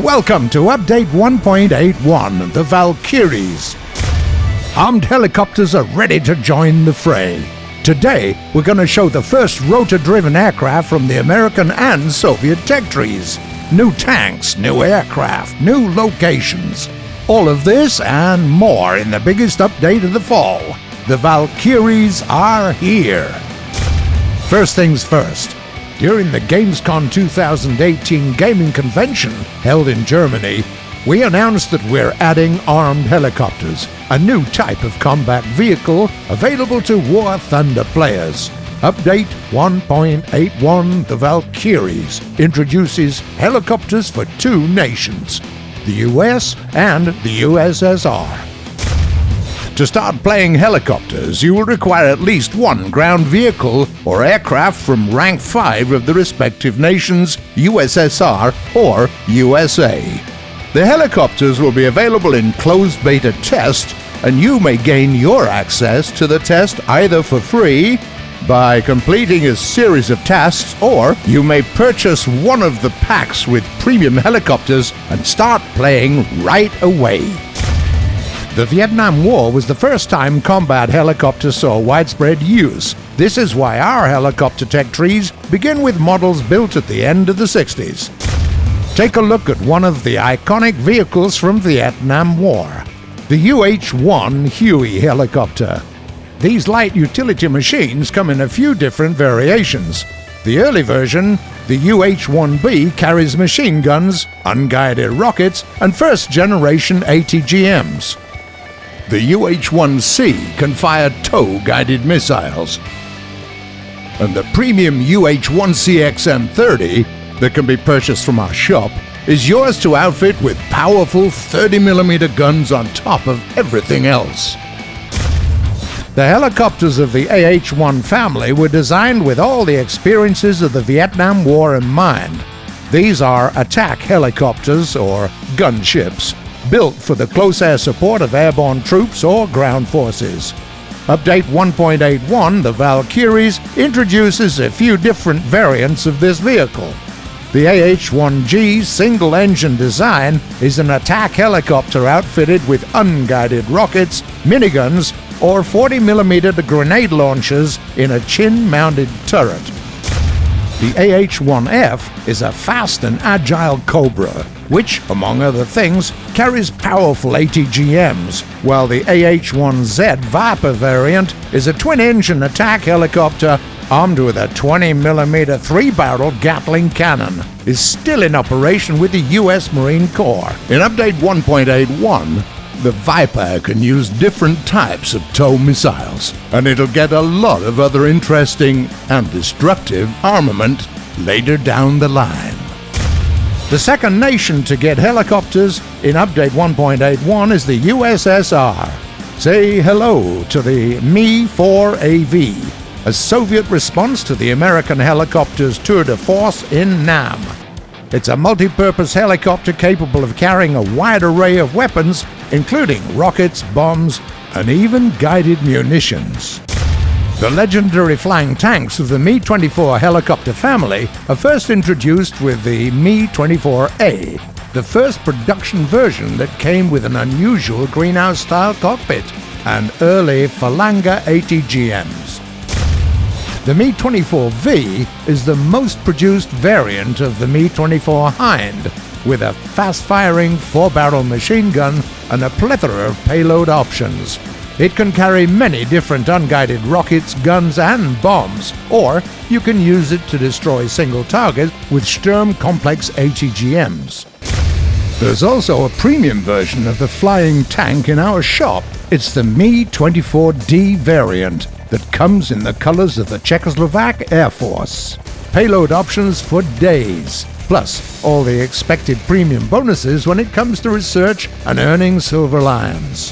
Welcome to Update 1.81, the Valkyries. Armed helicopters are ready to join the fray. Today, we're going to show the first rotor-driven aircraft from the American and Soviet tech trees. New tanks, new aircraft, new locations. All of this and more in the biggest update of the fall. The Valkyries are here. First things first. During the Gamescom 2018 gaming convention held in Germany, we announced that we're adding armed helicopters, a new type of combat vehicle available to War Thunder players. Update 1.81 The Valkyries introduces helicopters for two nations, the US and the USSR. To start playing helicopters, you will require at least one ground vehicle or aircraft from rank 5 of the respective nations, USSR or USA. The helicopters will be available in closed beta test, and you may gain your access to the test either for free, by completing a series of tasks, or you may purchase one of the packs with premium helicopters and start playing right away. The Vietnam War was the first time combat helicopters saw widespread use. This is why our helicopter tech trees begin with models built at the end of the 60s. Take a look at one of the iconic vehicles from Vietnam War, the UH-1 Huey helicopter. These light utility machines come in a few different variations. The early version, the UH-1B, carries machine guns, unguided rockets, and first-generation ATGMs. The UH-1C can fire tow-guided missiles. And the premium UH-1CXM30 that can be purchased from our shop is yours to outfit with powerful 30mm guns on top of everything else. The helicopters of the AH-1 family were designed with all the experiences of the Vietnam War in mind. These are attack helicopters, or gunships, built for the close air support of airborne troops or ground forces. Update 1.81, the Valkyries, introduces a few different variants of this vehicle. The AH-1G single-engine design is an attack helicopter outfitted with unguided rockets, miniguns, or 40mm grenade launchers in a chin-mounted turret. The AH-1F is a fast and agile Cobra, which, among other things, carries powerful ATGMs, while the AH-1Z Viper variant is a twin-engine attack helicopter armed with a 20mm 3-barrel Gatling cannon, is still in operation with the U.S. Marine Corps. In Update 1.81, the Viper can use different types of tow missiles, and it'll get a lot of other interesting and destructive armament later down the line. The second nation to get helicopters in Update 1.81 is the USSR. Say hello to the Mi-4AV, a Soviet response to the American helicopter's tour de force in Nam. It's a multi-purpose helicopter capable of carrying a wide array of weapons, including rockets, bombs, and even guided munitions. The legendary flying tanks of the Mi-24 helicopter family are first introduced with the Mi-24A, the first production version that came with an unusual greenhouse-style cockpit and early Falanga ATGMs. The Mi-24V is the most produced variant of the Mi-24 Hind, with a fast-firing 4-barrel machine gun and a plethora of payload options. It can carry many different unguided rockets, guns, and bombs, or you can use it to destroy single targets with Sturm Complex ATGMs. There's also a premium version of the flying tank in our shop. It's the Mi-24D variant that comes in the colors of the Czechoslovak Air Force. Payload options for days, plus all the expected premium bonuses when it comes to research and earning Silver Lions.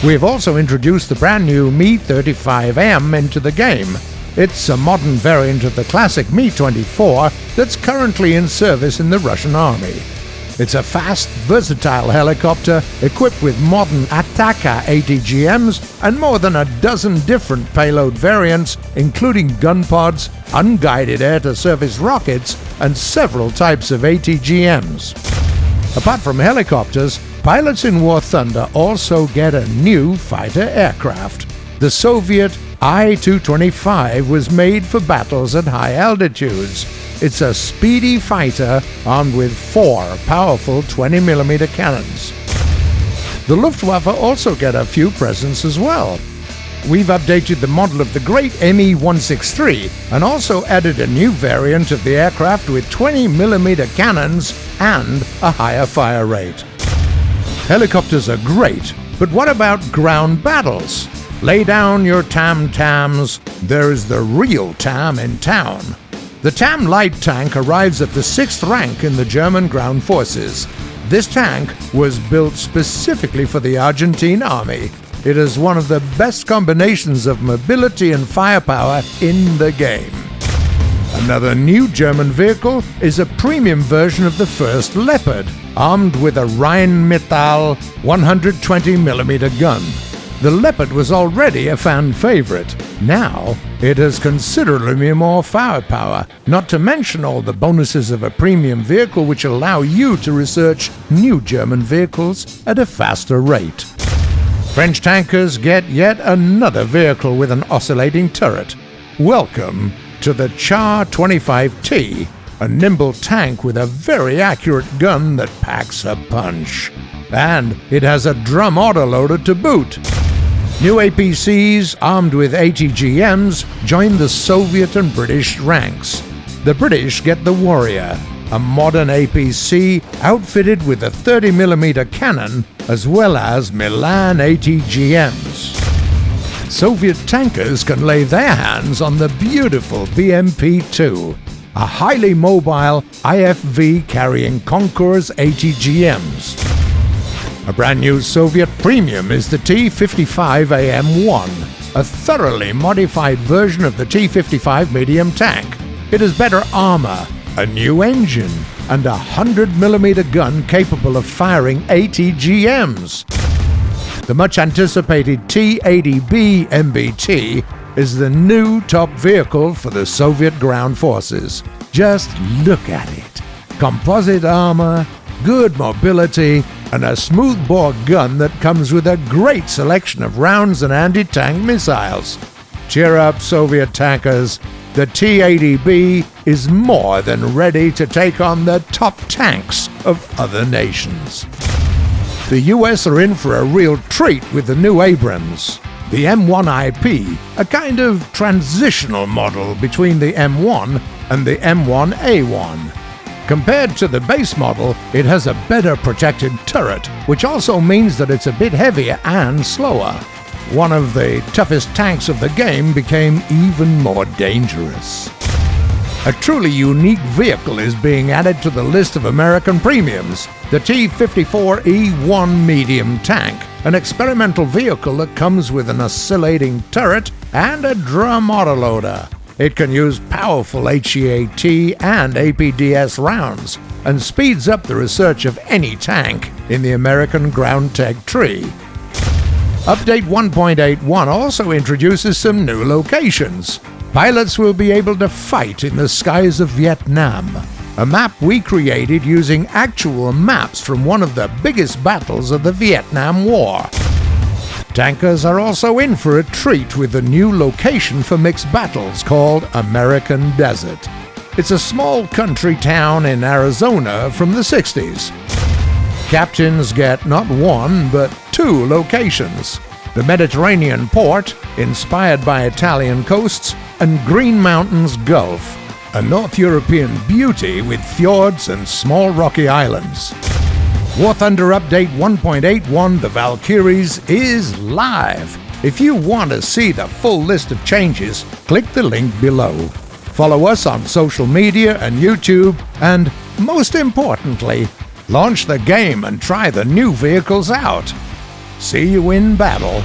We have also introduced the brand new Mi-35M into the game. It's a modern variant of the classic Mi-24 that's currently in service in the Russian Army. It's a fast, versatile helicopter equipped with modern Attacker ATGMs and more than a dozen different payload variants, including gun pods, unguided air-to-surface rockets, and several types of ATGMs. Apart from helicopters, pilots in War Thunder also get a new fighter aircraft. The Soviet I-225 was made for battles at high altitudes. It's a speedy fighter armed with 4 powerful 20mm cannons. The Luftwaffe also get a few presents as well. We've updated the model of the great Me-163 and also added a new variant of the aircraft with 20mm cannons and a higher fire rate. Helicopters are great, but what about ground battles? Lay down your tam-tams, there is the real tam in town. The TAM light tank arrives at the 6th rank in the German ground forces. This tank was built specifically for the Argentine army. It is one of the best combinations of mobility and firepower in the game. Another new German vehicle is a premium version of the first Leopard, armed with a Rheinmetall 120mm gun. The Leopard was already a fan favorite. Now, it has considerably more firepower, not to mention all the bonuses of a premium vehicle which allow you to research new German vehicles at a faster rate. French tankers get yet another vehicle with an oscillating turret. Welcome to the Char 25T, a nimble tank with a very accurate gun that packs a punch. And it has a drum autoloader to boot. New APCs armed with ATGMs join the Soviet and British ranks. The British get the Warrior, a modern APC outfitted with a 30mm cannon as well as Milan ATGMs. Soviet tankers can lay their hands on the beautiful BMP-2, a highly mobile IFV carrying Concours ATGMs. A brand new Soviet premium is the T-55AM-1, a thoroughly modified version of the T-55 medium tank. It has better armor, a new engine, and a 100mm gun capable of firing ATGMs. The much-anticipated T-80B MBT is the new top vehicle for the Soviet ground forces. Just look at it. Composite armor, good mobility, and a smoothbore gun that comes with a great selection of rounds and anti-tank missiles. Cheer up, Soviet tankers. The T-80B is more than ready to take on the top tanks of other nations. The US are in for a real treat with the new Abrams. The M1IP, a kind of transitional model between the M1 and the M1A1. Compared to the base model, it has a better protected turret, which also means that it's a bit heavier and slower. One of the toughest tanks of the game became even more dangerous. A truly unique vehicle is being added to the list of American premiums, the T-54E1 medium tank, an experimental vehicle that comes with an oscillating turret and a drum autoloader. It can use powerful HEAT and APDS rounds and speeds up the research of any tank in the American ground tech tree. Update 1.81 also introduces some new locations. Pilots will be able to fight in the skies of Vietnam, a map we created using actual maps from one of the biggest battles of the Vietnam War. Tankers are also in for a treat with a new location for mixed battles called American Desert. It's a small country town in Arizona from the 60s. Captains get not one, but 2 locations. The Mediterranean port, inspired by Italian coasts, and Green Mountains Gulf, a North European beauty with fjords and small rocky islands. War Thunder Update 1.81, the Valkyries, is live. If you want to see the full list of changes, click the link below. Follow us on social media and YouTube, and most importantly, launch the game and try the new vehicles out. See you in battle.